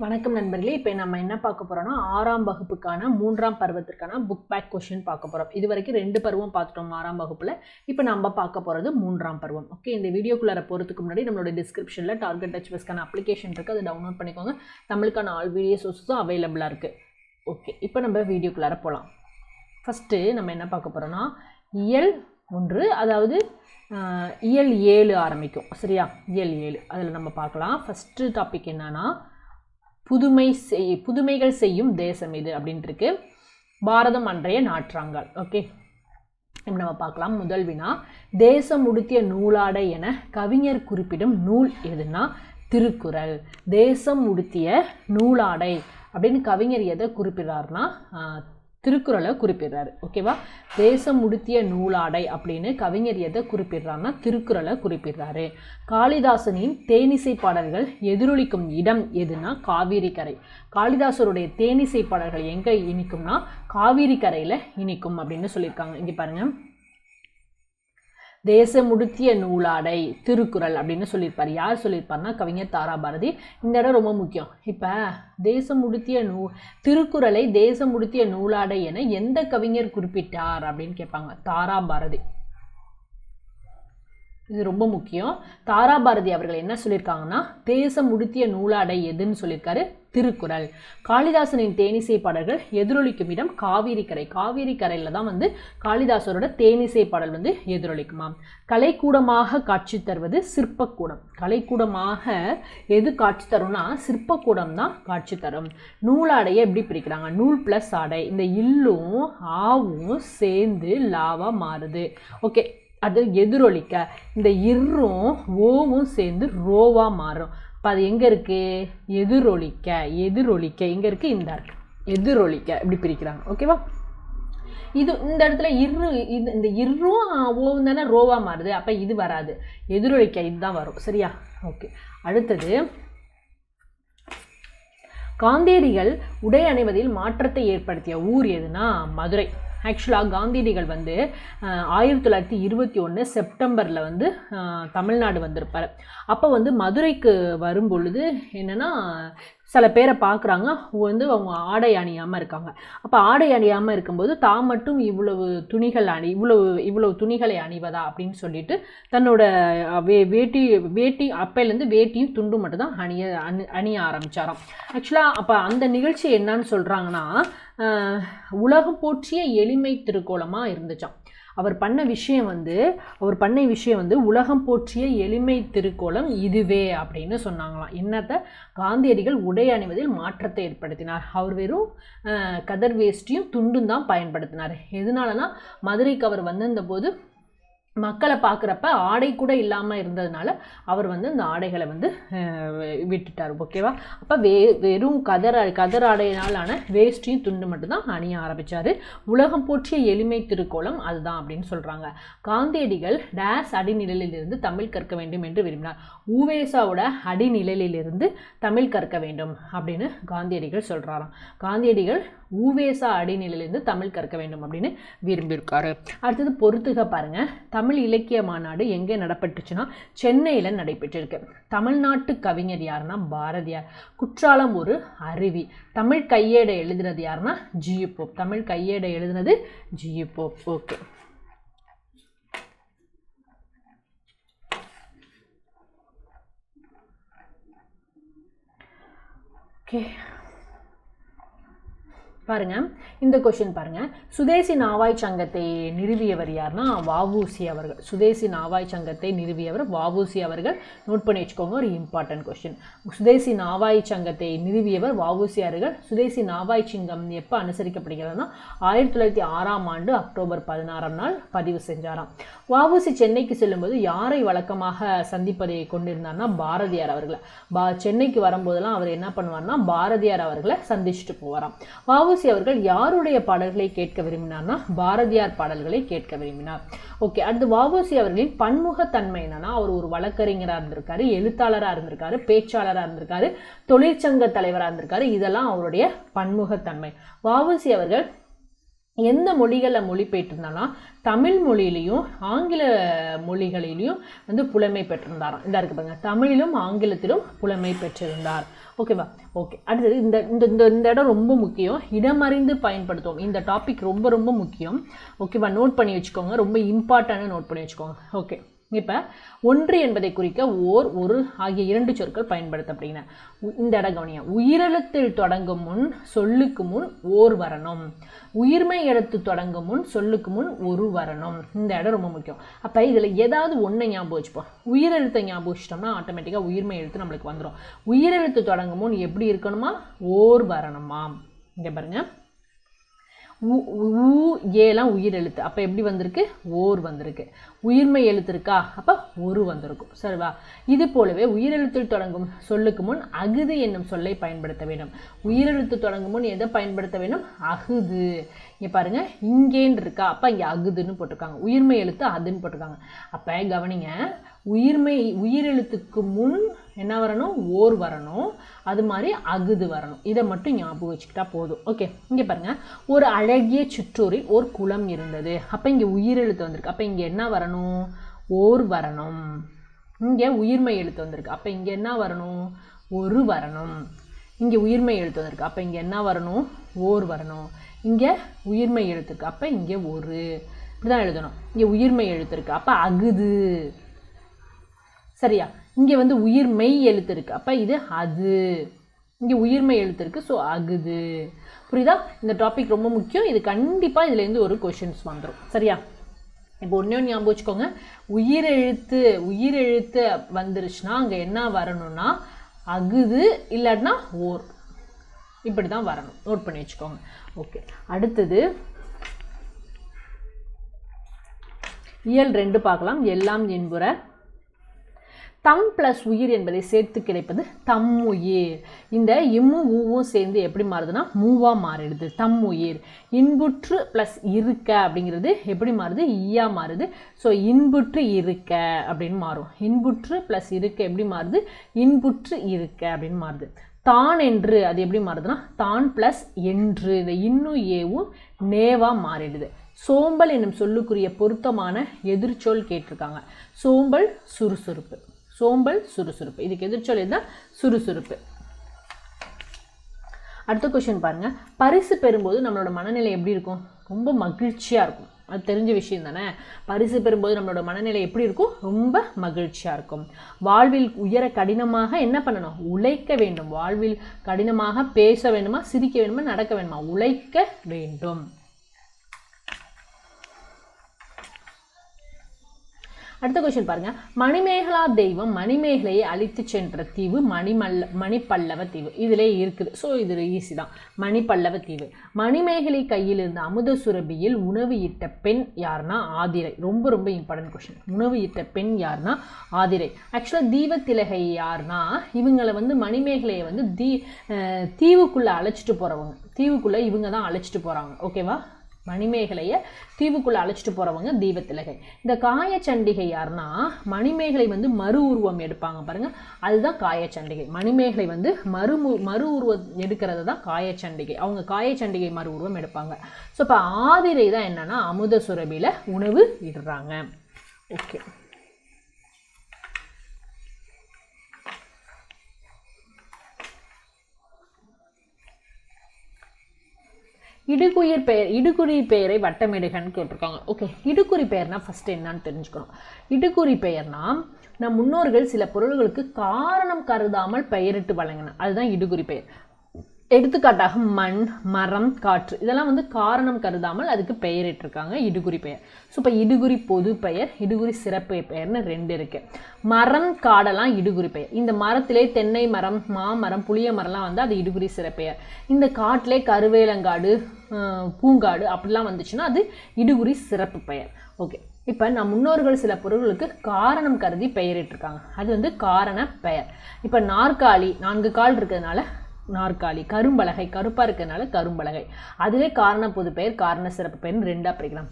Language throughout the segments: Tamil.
வணக்கம் நண்பர்களே. இப்போ நம்ம என்ன பார்க்க போகிறோம்னா 6ஆம் வகுப்புக்கான 3ஆம் பருவத்திற்கான புக் பேக் கொஷின் பார்க்க போகிறோம். இது வரைக்கும் 2 பருவம் பார்த்துட்டோம் 6ஆம் வகுப்பில். இப்போ நம்ம பார்க்க போகிறது 3ஆம் பருவம். ஓகே, இந்த வீடியோக்குள்ளே போகிறதுக்கு முன்னாடி நம்மளோட டிஸ்கிரிப்ஷனில் டார்கெட் டச்பஸ்க்கான அப்ளிகேஷன் இருக்குது, அதை டவுன்லோட் பண்ணிக்கோங்க. தமிழுக்கான ஆல் வீடியோ சோர்ஸஸும் அவைலபிளாக இருக்குது. ஓகே, இப்போ நம்ம வீடியோக்குள்ளே போகலாம். ஃபஸ்ட்டு நம்ம என்ன பார்க்க போகிறோம்னா இயல் 1, அதாவது இயல் 7 ஆரம்பிக்கும். சரியா, இயல் 7 அதில் நம்ம பார்க்கலாம். ஃபஸ்ட்டு டாபிக் என்னன்னா புதுமைகள் செய்யும் தேசம் இது அப்படின்ட்டு இருக்கு. பாரதம் அன்றைய நாற்றாங்கால். ஓகே, நம்ம பார்க்கலாம். முதல் வினா, தேசம் உடுத்திய நூலாடை என கவிஞர் குறிப்பிடும் நூல் எதுனா திருக்குறள். தேசம் உடுத்திய நூலாடை அப்படின்னு கவிஞர் எதை குறிப்பிடுறாருன்னா திருக்குறளை குறிப்பிடுறாரு. ஓகேவா, தேசம் உடுத்திய நூலாடை அப்படின்னு கவிஞர் எதை குறிப்பிடுறாருன்னா திருக்குறளை குறிப்பிடுறாரு. காளிதாசனின் தேனிசை பாடல்கள் எதிரொலிக்கும் இடம் எதுனா காவிரி கரை. காளிதாசருடைய தேனிசை பாடல்கள் எங்கே இனிக்கும்னா காவிரி கரையில் இனிக்கும் அப்படின்னு சொல்லியிருக்காங்க. இங்கே பாருங்க, தேசமுடுத்திய நூலாடை திருக்குறள் அப்படின்னு சொல்லியிருப்பார். யார் சொல்லியிருப்பார்னா கவிஞர் தாராபாரதி. இந்த இடம் ரொம்ப முக்கியம். இப்போ தேசமுடுத்திய திருக்குறளை தேசமுடுத்திய நூலாடை என எந்த கவிஞர் குறிப்பிட்டார் அப்படின்னு கேட்பாங்க. தாராபாரதி. இது ரொம்ப முக்கியம். தாராபாரதி அவர்கள் என்ன சொல்லியிருக்காங்கன்னா தேசம் உடுத்திய நூலாடை எதுன்னு சொல்லியிருக்காரு திருக்குறள். காளிதாசனின் தேனிசை பாடல்கள் எதிரொலிக்கும் இடம் காவிரி கரை. காவிரி கரையில் தான் காளிதாசரோட தேனிசை பாடல் எதிரொலிக்குமாம். கலைக்கூடமாக காட்சி தருவது சிற்பக்கூடம். கலைக்கூடமாக எது காட்சி தரும்னா சிற்பக்கூடம் தான் காட்சி தரும். நூலாடையை எப்படி பிரிக்கிறாங்க? நூல் ப்ளஸ் ஆடை. இந்த இல்லும் ஆவும் சேர்ந்து லாவா மாறுது. ஓகே, அது எதிரொலிக்க. இந்த இர்ரும் ஓவும் சேர்ந்து ரோவா மாறும். இப்போ அது எங்கே இருக்குது? எதிரொலிக்க. எதிரொலிக்க எங்கே இருக்குது? இந்த இருக்கு எதிரொலிக்க இப்படி பிரிக்கிறாங்க. ஓகேவா, இது இந்த இடத்துல இந்த இர்ரும் ஓவும் தானே ரோவா மாறுது. அப்போ இது வராது, எதிரொலிக்க இதுதான் வரும். சரியா, ஓகே. அடுத்தது, காந்தியடிகள் உடை அணிவதில் மாற்றத்தை ஏற்படுத்திய ஊர் எதுனா மதுரை. ஆக்சுவலாக காந்தியடிகள் 1921 செப்டம்பரில் தமிழ்நாடு வந்திருப்பார். அப்போ மதுரைக்கு வரும் பொழுது என்னென்னா சில பேரை பார்க்குறாங்க, அவங்க ஆடை அணியாமல் இருக்காங்க. அப்போ ஆடை அணியாமல் இருக்கும்போது தான் மட்டும் இவ்வளவு துணிகளை அணிவதா அப்படின்னு சொல்லிட்டு தன்னோட வேட்டி அப்பையிலேருந்து வேட்டியும் துண்டு மட்டும் தான் அணிய ஆரம்பித்தாராம். ஆக்சுவலாக அப்போ அந்த நிகழ்ச்சி என்னன்னு சொல்கிறாங்கன்னா உலகம் போற்றிய எளிமை திருக்கோலமாக இருந்துச்சான். அவர் பண்ண விஷயம் உலகம் போற்றிய எளிமை திருக்கோலம் இதுவே அப்படின்னு சொன்னாங்களாம். என்னத்தை? காந்தியடிகள் உடை அணிவதில் மாற்றத்தை ஏற்படுத்தினார். அவர் வெறும் கதர் வேஷ்டியும் துண்டும் தான் பயன்படுத்தினார். எதனாலனா மதுரைக்கு அவர் வந்திருந்த போது மக்களை பார்க்குறப்ப ஆடை கூட இல்லாமல் இருந்ததுனால அவர் இந்த ஆடைகளை விட்டுட்டார். ஓகேவா, அப்போ வெறும் கதர் ஆடையினாலான வேஷ்டியும் துண்டு மட்டும்தான் அணிய ஆரம்பித்தார். உலகம் போற்றிய எளிமை திருக்கோலம் அதுதான் அப்படின்னு சொல்கிறாங்க. காந்தியடிகள் டேஸ் அடிநிழலிலிருந்து தமிழ் கற்க வேண்டும் என்று விரும்பினார். ஊவேசாவோட அடிநிழலிலிருந்து தமிழ் கற்க வேண்டும் அப்படின்னு காந்தியடிகள் சொல்கிறாராம். காந்தியடிகள் ஊவேசா அடிநிலையிலிருந்து தமிழ் கற்க வேண்டும் அப்படின்னு விரும்பியிருக்காரு. அடுத்தது பொறுத்துக பாருங்க. தமிழ் இலக்கிய மாநாடு எங்கே நடைபெற்றுச்சுன்னா சென்னையில் நடைபெற்றிருக்கு. தமிழ்நாட்டு கவிஞர் யாருன்னா பாரதியார். குற்றாலம் ஒரு அருவி. தமிழ் கையேடை எழுதினது யாருன்னா ஜி.யு. போப். தமிழ் கையேடை எழுதினது ஜி.யு. போப். ஓகே, ஓகே பாருங்க, இந்த கொஸ்டின் பாருங்க. சுதேசி நாவாய் சங்கத்தை நிறுவியவர் யாருன்னா வ.உ.சி. அவர்கள். சுதேசி நாவாய் சங்கத்தை நிறுவியவர் வ.உ.சி. அவர்கள். நோட் பண்ணி வச்சுக்கோங்க, ஒரு இம்பார்ட்டன்ட் கொஸ்டின். சுதேசி நாவாய் சங்கத்தை நிறுவியவர் வ.உ.சி. அவர்கள். சுதேசி நாவாய் சங்கம் எப்போ அனுசரிக்கப்படுகிறதுனா 1906ஆம் ஆண்டு அக்டோபர் 16ஆம் நாள் பதிவு செஞ்சாராம். வ.உ.சி. சென்னைக்கு செல்லும்போது யாரை வழக்கமாக சந்திப்பதை கொண்டிருந்தார்னா பாரதியார் அவர்களை. சென்னைக்கு வரும்போதெல்லாம் அவர் என்ன பண்ணுவார்னா பாரதியார் அவர்களை சந்திச்சுட்டு போவாராம். வ.உ.சி. அவர்கள் யாருடைய பாடல்களை கேட்க விரும்பினார்னா பாரதியார் பாடல்களை கேட்க விரும்பினார். ஓகே, அடுத்து வ.உ.சி. அவர்களின் பன்முகத்தன்மை என்னன்னா அவர் ஒரு வழக்கறிஞராக இருந்திருக்காரு, எழுத்தாளராக இருந்திருக்காரு, பேச்சாளராக இருந்திருக்காரு, தொழிற்சங்க தலைவராக இருந்திருக்காரு. இதெல்லாம் அவருடைய பன்முகத்தன்மை. வ.உ.சி. அவர்கள் எந்த மொழிகளில் மொழிபெயர்த்திருந்தாலும் தமிழ் மொழியிலையும் ஆங்கில மொழிகளிலையும் வந்து புலமை பெற்றிருந்தாராம். இதாக இருக்கு பாருங்க, தமிழிலும் ஆங்கிலத்திலும் புலமை பெற்றிருந்தார். ஓகேவா? ஓகே, அடுத்தது இந்த இந்த இந்த இடம் ரொம்ப முக்கியம். இடமறிந்து பயன்படுத்துவோம். இந்த டாபிக் ரொம்ப ரொம்ப முக்கியம். ஓகேவா? நோட் பண்ணி வச்சுக்கோங்க, ரொம்ப இம்பார்ட்டன்ட்டாக நோட் பண்ணி வச்சுக்கோங்க. ஓகே, இப்போ ஒன்று என்பதை குறிக்க ஓர், ஒரு ஆகிய 2 சொற்கள் பயன்படுத்த அப்படின்னா இந்த இடம் கவனியா. உயிரெழுத்தில் தொடங்கும் முன் சொல்லுக்கு முன் ஓர் வரணும். உயிர்மை எழுத்து தொடங்கும் முன் சொல்லுக்கு முன் ஒரு வரணும். இந்த இடம் ரொம்ப முக்கியம். அப்போ இதில் ஏதாவது ஒன்றை ஞாபகம் வச்சுப்போம். உயிரெழுத்தை ஞாபகம் வச்சிட்டோம்னா ஆட்டோமேட்டிக்காக உயிர்மை எழுத்து நம்மளுக்கு வந்துடும். உயிரெழுத்து தொடங்கும் முன் எப்படி இருக்கணுமா? ஓர் வரணுமா. இங்கே பாருங்க, ஏலாம் உயிர் எழுத்து, அப்போ எப்படி வந்திருக்கு? ஓர் வந்திருக்கு. உயிர்மை எழுத்து இருக்கா? அப்போ ஒரு வந்திருக்கும். சரிவா? இது போலவே உயிரெழுத்தில் தொடங்கும் சொல்லுக்கு முன் அகுது என்னும் சொல்லை பயன்படுத்த வேண்டும். உயிரெழுத்து தொடங்கும் முன் எதை பயன்படுத்த வேண்டும்? அகுது. இங்கே பாருங்க, இங்கேன்னு இருக்கா, அப்போ இங்கே அகுதுன்னு போட்டிருக்காங்க. உயிர்மை எழுத்து அதுன்னு போட்டிருக்காங்க. அப்போ கவனிங்க, உயிரெழுத்துக்கு முன் என்ன வரணும்? ஓர் வரணும். அது மாதிரி அகுது வரணும். இதை மட்டும் ஞாபகம் வச்சுக்கிட்டா போதும். ஓகே, இங்கே பாருங்கள், ஒரு அழகிய சிற்றூரில் ஒரு குளம் இருந்தது. அப்போ இங்கே உயிரெழுத்து வந்திருக்கு. அப்போ இங்கே என்ன வரணும்? ஓர் வரணும். இங்கே உயிர்மை எழுத்து வந்திருக்கு. அப்போ இங்கே என்ன வரணும்? ஒரு வரணும். இங்கே உயிர்மை எழுத்து வந்திருக்கு. அப்போ இங்கே என்ன வரணும்? ஓர் வரணும். இங்கே உயிர்மை எழுத்து இருக்கு. அப்போ இங்கே ஒரு. இப்படிதான் எழுதணும். இங்கே உயிர்மை எழுத்து இருக்கு. அப்போ அகுது. சரியா? இங்கே வந்து உயிர்மெய் எழுத்து இருக்குது. அப்போ இது அது. இங்கே உயிர்மெய் எழுத்து இருக்குது. ஸோ அகுது. புரியுதா? இந்த டாபிக் ரொம்ப முக்கியம். இது கண்டிப்பாக இதுலேருந்து ஒரு கொஷின்ஸ் வந்துடும். சரியா? இப்போ ஒன்று ஞாபகம் வச்சுக்கோங்க, உயிரெழுத்து வந்துருச்சுன்னா அங்கே என்ன வரணும்னா அகுது, இல்லாட்டினா ஓர். இப்படி தான் வரணும். நோட் பண்ணி வச்சுக்கோங்க. ஓகே, அடுத்தது இயல் 2 பார்க்கலாம். எல்லாம் என்புற. தம் ப்ளஸ் உயிர் என்பதை சேர்த்து கிடைப்பது தம்முயிர். இந்த இம்மு ஊவும் சேர்ந்து எப்படி மாறுதுன்னா மூவா மாறிடுது. தம்முயிர். இன்புற்று ப்ளஸ் இருக்க அப்படிங்கிறது எப்படி மாறுது? ஈயா மாறுது. ஸோ இன்புற்று இருக்க அப்படின்னு மாறும். இன்புற்று ப்ளஸ் இருக்க எப்படி மாறுது? இன்புற்று இருக்க அப்படின்னு மாறுது. தான் என்று அது எப்படி மாறுதுன்னா தான் ப்ளஸ் என்று. இந்த இன்னும் ஏவும் நேவா மாறிடுது. சோம்பல் என்னும் சொல்லுக்குரிய பொருத்தமான எதிர்ச்சொல் கேட்டிருக்காங்க. சோம்பல் சுறுசுறுப்பு. சோம்பல் சுறுசுறுப்பு. இதுக்கு எதிர்ச்சொல் இதுதான் சுறுசுறுப்பு. அடுத்த கொஸ்டின் பாருங்க. பரிசு பெறும்போது நம்மளோட மனநிலை எப்படி இருக்கும்? ரொம்ப மகிழ்ச்சியாக இருக்கும். அது தெரிஞ்ச விஷயம் தானே. பரிசு பெறும்போது நம்மளோட மனநிலை எப்படி இருக்கும்? ரொம்ப மகிழ்ச்சியாக இருக்கும். வாழ்வில் உயர கடினமாக என்ன பண்ணணும்? உழைக்க வேண்டும். வாழ்வில் கடினமாக பேச வேண்டுமா, சிரிக்க வேண்டுமா, நடக்க வேண்டுமா? உழைக்க வேண்டும். அடுத்த கொஸ்டின் பாருங்க. மணிமேகலா தெய்வம் மணிமேகலையை அழித்து சென்ற தீவு மணிப்பல்லவ தீவு. இதிலே இருக்குது. ஸோ இது ஈஸி தான். மணிப்பல்லவ தீவு. மணிமேகலை கையில் இருந்த அமுத சுரபியில் உணவு இட்ட பெண் யாருன்னா ஆதிரை. ரொம்ப ரொம்ப இம்பார்ட்டன்ட் கொஸ்டின். உணவு இட்ட பெண் யாருன்னா ஆதிரை. ஆக்சுவலாக தீவத்திலகை யாருன்னா இவங்களை வந்து மணிமேகலையை வந்து தீவுக்குள்ளே அழைச்சிட்டு போகிறவங்க. தீவுக்குள்ளே இவங்க தான் அழைச்சிட்டு போகிறாங்க. ஓகேவா? மணிமேகலையை தீவுக்குள்ளே அழைச்சிட்டு போகிறவங்க தீபத்திலகை. இந்த காயச்சண்டிகை யாருன்னா மணிமேகலை வந்து மறு உருவம் எடுப்பாங்க பாருங்க, அதுதான் காயச்சண்டிகை. மணிமேகலை வந்து மறு உருவம் எடுக்கிறது தான் காயச்சண்டிகை. அவங்க காயச்சண்டிகை மறு உருவம் எடுப்பாங்க. ஸோ இப்போ ஆதிரை தான் என்னன்னா அமுத சுரபியில் உணவு இடுறாங்க. ஓகே, இடுகுறி பெயரை வட்டமிடுகன்னு கேட்டிருக்காங்க. ஓகே, இடுகுறி பெயர்னா ஃபர்ஸ்ட் என்னன்னு தெரிஞ்சுக்கணும். இடுகுறி பெயர்னா நம் முன்னோர்கள் சில பொருள்களுக்கு காரணம் கருதாமல் பெயரிட்டு வழங்கின, அதுதான் இடுகுறி பெயர். எடுத்துக்காட்டாக மண், மரம், காற்று இதெல்லாம் வந்து காரணம் கருதாமல் அதுக்கு பெயரிட்டிருக்காங்க, இடுகுறி பெயர். ஸோ இப்போ இடுகுறி பொது பெயர், இடுகுறி சிறப்பு பெயர்னு 2 இருக்குது. மரம், காடெல்லாம் இடுகுறி பெயர். இந்த மரத்திலே தென்னை மரம், மாமரம், புளிய மரம்லாம் வந்து அது இடுகுறி சிறப்பெயர். இந்த காட்டிலே கருவேலங்காடு, பூங்காடு அப்படிலாம் வந்துச்சுன்னா அது இடுகுறி சிறப்பு பெயர். ஓகே, இப்போ நம் முன்னோர்கள் சில பொருள்களுக்கு காரணம் கருதி பெயரிட்டிருக்காங்க, அது வந்து காரண பெயர். இப்போ நாற்காலி 4 கால் இருக்கிறதுனால நாற்காலி. கரும்பலகை கருப்பாக இருக்கிறதுனால கரும்பலகை. அதுவே காரண பொது பெயர், காரண சிறப்பு பெயர்னு 2ஆக பிரிக்கலாம்.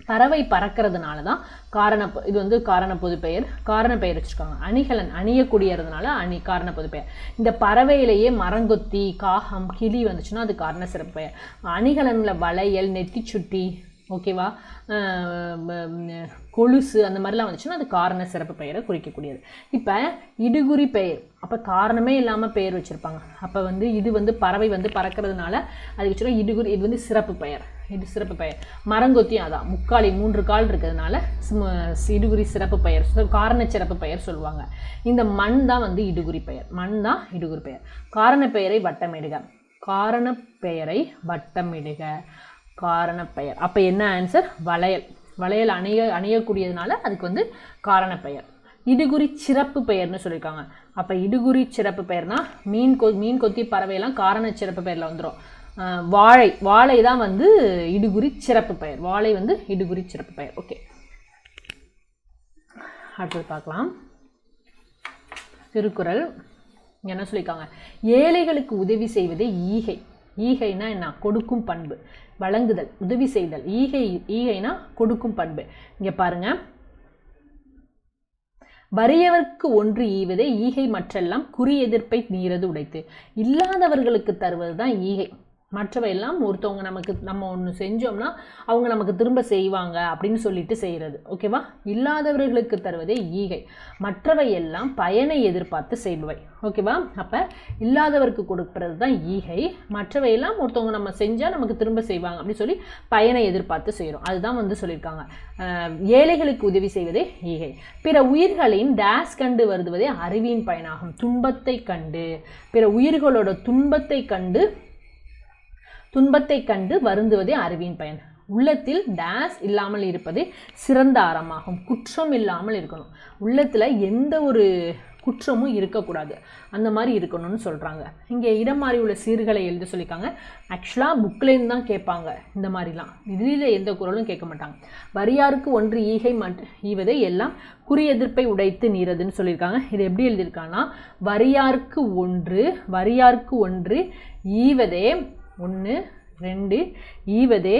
பறவை பறக்கிறதுனால தான் இது வந்து காரண பொது பெயர், காரண பெயர் வச்சுருக்காங்க. அணிகலன் அணியக்கூடியதுனால காரண பொது பெயர். இந்த பறவையிலேயே மரங்கொத்தி, காகம், கிளி வந்துச்சுன்னா அது காரண சிறப்பு பெயர். அணிகலனில் வளையல், நெத்திச்சுட்டி, ஓகேவா, கொலுசு அந்த மாதிரிலாம் வந்துச்சுன்னா அது காரண சிறப்பு பெயரை குறிக்கக்கூடியது. இப்போ இடுகுறி பெயர், அப்போ காரணமே இல்லாமல் பெயர் வச்சுருப்பாங்க. அப்போ வந்து இது வந்து பறவை வந்து பறக்கிறதுனால அது வச்சுருக்கோம் இடுகுறி, இது வந்து சிறப்பு பெயர், இது சிறப்பு பெயர். மரங்கொத்தியும் அதான், முக்காலி 3 கால் இருக்கிறதுனால இடுகுறி சிறப்பு பெயர், காரண சிறப்பு பெயர் சொல்லுவாங்க. இந்த மண் தான் வந்து இடுகுறி பெயர், மண் தான் இடுகுறி பெயர். காரண பெயரை வட்டமிடுக, காரண பெயரை வட்டமிடுக, காரண பெயர். அப்போ என்ன ஆன்சர்? வளையல். வளையல் அணியக்கூடியதுனால அதுக்கு வந்து காரண பெயர். இடுகுறி சிறப்பு பெயர்னு சொல்லியிருக்காங்க. அப்போ இடுகுறி சிறப்பு பெயர்னா மீன் கொத்தி பறவையெல்லாம் காரண சிறப்பு பெயரில் வந்துடும். வாழை தான் வந்து இடுகுறி சிறப்பு பெயர், வாழை வந்து இடுகுறி சிறப்பு பெயர். ஓகே, அடுத்தது பார்க்கலாம். திருக்குறள் என்ன சொல்லியிருக்காங்க? ஏழைகளுக்கு உதவி செய்வதே ஈகை. ஈகைனா என்ன? கொடுக்கும் பண்பு, வழங்குதல், உதவி செய்தல். ஈகைனா கொடுக்கும் பண்பு. இங்க பாருங்க, வறியவர்க்கு ஒன்று ஈவதே ஈகை, மற்றெல்லாம் குறி எதிர்ப்பை நீரது உடைத்து. இல்லாதவர்களுக்கு தருவது தான் ஈகை. மற்றவையெல்லாம் ஒருத்தவங்க நம்ம ஒன்று செஞ்சோம்னா அவங்க நமக்கு திரும்ப செய்வாங்க அப்படின்னு சொல்லிட்டு செய்கிறது, ஓகேவா? இல்லாதவர்களுக்கு தருவதே ஈகை, மற்றவையெல்லாம் பயனை எதிர்பார்த்து செய்பவை, ஓகேவா? அப்போ இல்லாதவருக்கு கொடுக்கறது தான் ஈகை, மற்றவையெல்லாம் ஒருத்தவங்க நம்ம செஞ்சால் நமக்கு திரும்ப செய்வாங்க அப்படின்னு சொல்லி பயனை எதிர்பார்த்து செய்கிறோம். அதுதான் வந்து சொல்லியிருக்காங்க. ஏழைகளுக்கு உதவி செய்வதே ஈகை. பிற உயிர்களின் டேஸ் கண்டு வருதுவதே அறிவின் பயனாகும். துன்பத்தை கண்டு, பிற உயிர்களோட துன்பத்தை கண்டு வருந்துவதே அறிவின் பயன். உள்ளத்தில் டேஸ் இல்லாமல் இருப்பது சிறந்த அறமாகும். குற்றம் இல்லாமல் இருக்கணும், உள்ளத்தில் எந்த ஒரு குற்றமும் இருக்கக்கூடாது, அந்த மாதிரி இருக்கணும்னு சொல்கிறாங்க. இங்கே இடம் மாறி உள்ள சீர்களை எழுத சொல்லியிருக்காங்க. ஆக்சுவலாக புக்லேருந்து தான் கேட்பாங்க இந்த மாதிரிலாம், இதில் எந்த குறளும் கேட்க மாட்டாங்க. வரியாருக்கு ஒன்று ஈகை ஈவதை எல்லாம் குறி எதிர்ப்பை உடைத்து நீரதுன்னு சொல்லியிருக்காங்க. இது எப்படி எழுதியிருக்காங்கன்னா, வரியாருக்கு ஒன்று ஈவதே 1 2 ஈவதே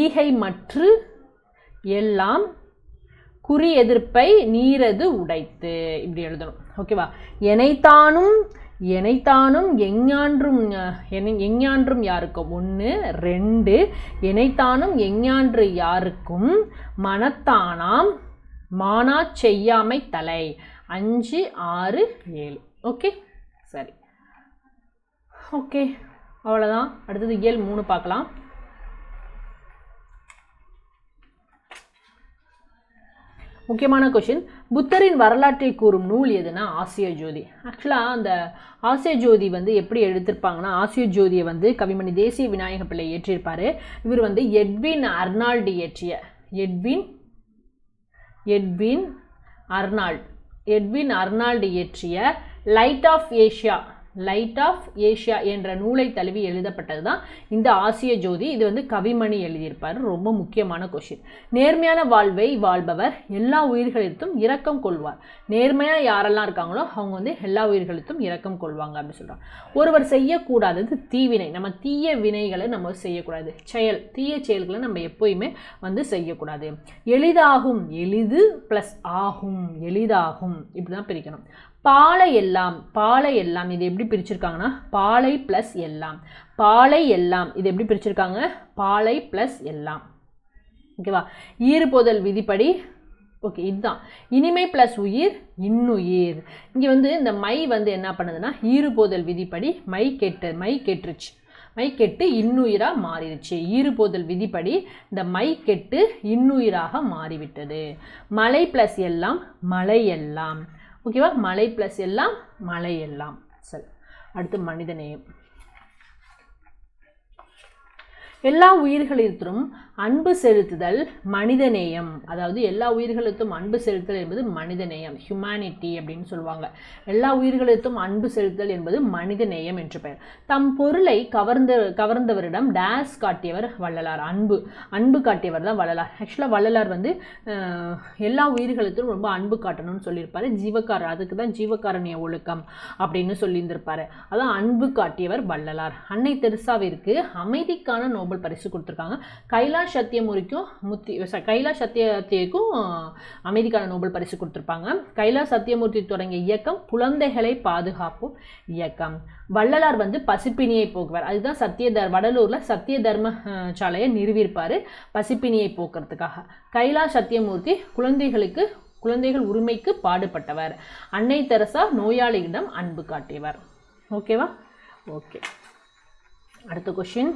ஈகை மற்று எல்லாம் குறி எதிர்ப்பை நீரது உடைத்து, இப்படி எழுதணும், ஓகேவா? எனைத்தானும் எஞ்ஞான்றும் யாருக்கும் 1 2 எனைத்தானும் எஞ்ஞான்று யாருக்கும் மனத்தானாம் மானா செய்யாமை தலை 5 6 7. ஓகே, சரி, ஓகே, அவ்வளோதான். அடுத்தது இயல் 3 பார்க்கலாம். முக்கியமான கொஷின், புத்தரின் வரலாற்றை கூறும் நூல் எதுனா ஆசிய ஜோதி. ஆக்சுவலாக அந்த ஆசிய ஜோதி வந்து எப்படி எடுத்திருப்பாங்கன்னா, ஆசிய ஜோதியை வந்து கவிமணி தேசிய விநாயக பிள்ளை ஏற்றிருப்பார். இவர் வந்து எட்வின் அர்னால்டு இயற்றிய எட்வின் அர்னால்டு இயற்றிய லைட் ஆஃப் ஏஷியா என்ற நூலை தழுவி எழுதப்பட்டது தான் இந்த ஆசிய ஜோதி. இது வந்து கவிமணி எழுதியிருப்பார். ரொம்ப முக்கியமான கொஷின். நேர்மையான வாழ்வை வாழ்பவர் எல்லா உயிர்களிடத்தும் இரக்கம் கொள்வார். நேர்மையாக யாரெல்லாம் இருக்காங்களோ அவங்க வந்து எல்லா உயிர்களிடத்தும் இரக்கம் கொள்வாங்க அப்படின்னு சொல்கிறாங்க. ஒருவர் செய்யக்கூடாதது தீவினை. நம்ம தீய வினைகளை நம்ம செய்யக்கூடாது. தீய செயல்களை நம்ம எப்போயுமே வந்து செய்யக்கூடாது. எளிதாகும், எளிது ப்ளஸ் ஆகும், எளிதாகும், இப்படி தான் பிரிக்கணும். பாலை எல்லாம் இது எப்படி பிரிச்சிருக்காங்கன்னா, பாலை ப்ளஸ் எல்லாம், இது எப்படி பிரிச்சிருக்காங்க, பாலை ப்ளஸ் எல்லாம், ஓகேவா? ஈறுபோதல் விதிப்படி, ஓகே, இதுதான். இனிமை ப்ளஸ் உயிர் இன்னுயிர். இங்கே வந்து இந்த மை வந்து என்ன பண்ணுதுன்னா, ஈறுபோதல் விதிப்படி மை கெட்டு இன்னுயிராக மாறிடுச்சு. ஈறுபோதல் விதிப்படி இந்த மை கெட்டு இன்னுயிராக மாறிவிட்டது. மலை ப்ளஸ் எல்லாம் மலை எல்லாம், ஓகேவா? மலை ப்ளஸ் எல்லாம் மலை எல்லாம். சரி, அடுத்து மனிதநேயம். எல்லா உயிர்களிடத்திலும் அன்பு செலுத்துதல் மனிதநேயம். அதாவது எல்லா உயிர்களுக்கும் அன்பு செலுத்தல் என்பது மனிதநேயம், ஹியூமனிட்டி அப்படின்னு சொல்லுவாங்க. எல்லா உயிர்களுக்கும் அன்பு செலுத்தல் என்பது மனிதநேயம் என்று பெயர். தம் பொருளை கவர்ந்தவரிடம் டேஸ் காட்டியவர் வள்ளலார். அன்பு காட்டியவர் தான் வள்ளலார். ஆக்சுவலாக வள்ளலார் வந்து எல்லா உயிர்களுக்கும் ரொம்ப அன்பு காட்டணும்னு சொல்லியிருப்பாரு. அதுக்கு தான் ஜீவகாரணிய ஒழுக்கம் அப்படின்னு சொல்லியிருந்திருப்பாரு. அதான் அன்பு காட்டியவர் வள்ளலார். அன்னை தெரசாவிற்கு அமைதிக்கான நோபல் நோபல் பரிசு கொடுத்துருக்காங்க. கைலாஷ் சத்யமூர்த்திக்கும் அமைதிக்கான நோபல் பரிசு கொடுத்துருப்பாங்க. கைலாஷ் சத்யமூர்த்தி தொடங்கிய இயக்கம் குழந்தைகளை பாதுகாப்பும் இயக்கம். வள்ளலார் வந்து பசிப்பினியை போக்குவார். அதுதான் வடலூரில் சத்திய தர்ம சாலையை நிறுவியிருப்பார் பசிப்பினியை போக்குறதுக்காக. கைலாஷ் சத்யமூர்த்தி குழந்தைகள் உரிமைக்கு பாடுபட்டவர். அன்னை தெரசா நோயாளியிடம் அன்பு காட்டியவர். ஓகேவா? ஓகே, அடுத்த கொஸ்டின்.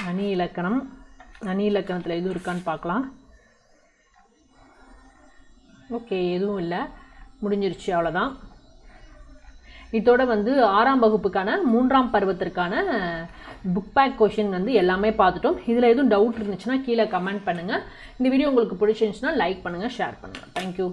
அணி இலக்கணத்தில் எதுவும் இருக்கான்னு பார்க்கலாம். ஓகே, எதுவும் இல்லை, முடிஞ்சிருச்சு, அவ்வளோதான். இதோட வந்து 6ஆம் வகுப்புக்கான 3ஆம் பருவத்திற்கான புக் பேக் கொஷின் வந்து எல்லாமே பார்த்துட்டோம். இதில் எதுவும் டவுட் இருந்துச்சுன்னா கீழே கமெண்ட் பண்ணுங்கள். இந்த வீடியோ உங்களுக்கு பிடிச்சிருந்துச்சுன்னா லைக் பண்ணுங்கள், ஷேர் பண்ணுங்கள். தேங்க்யூ.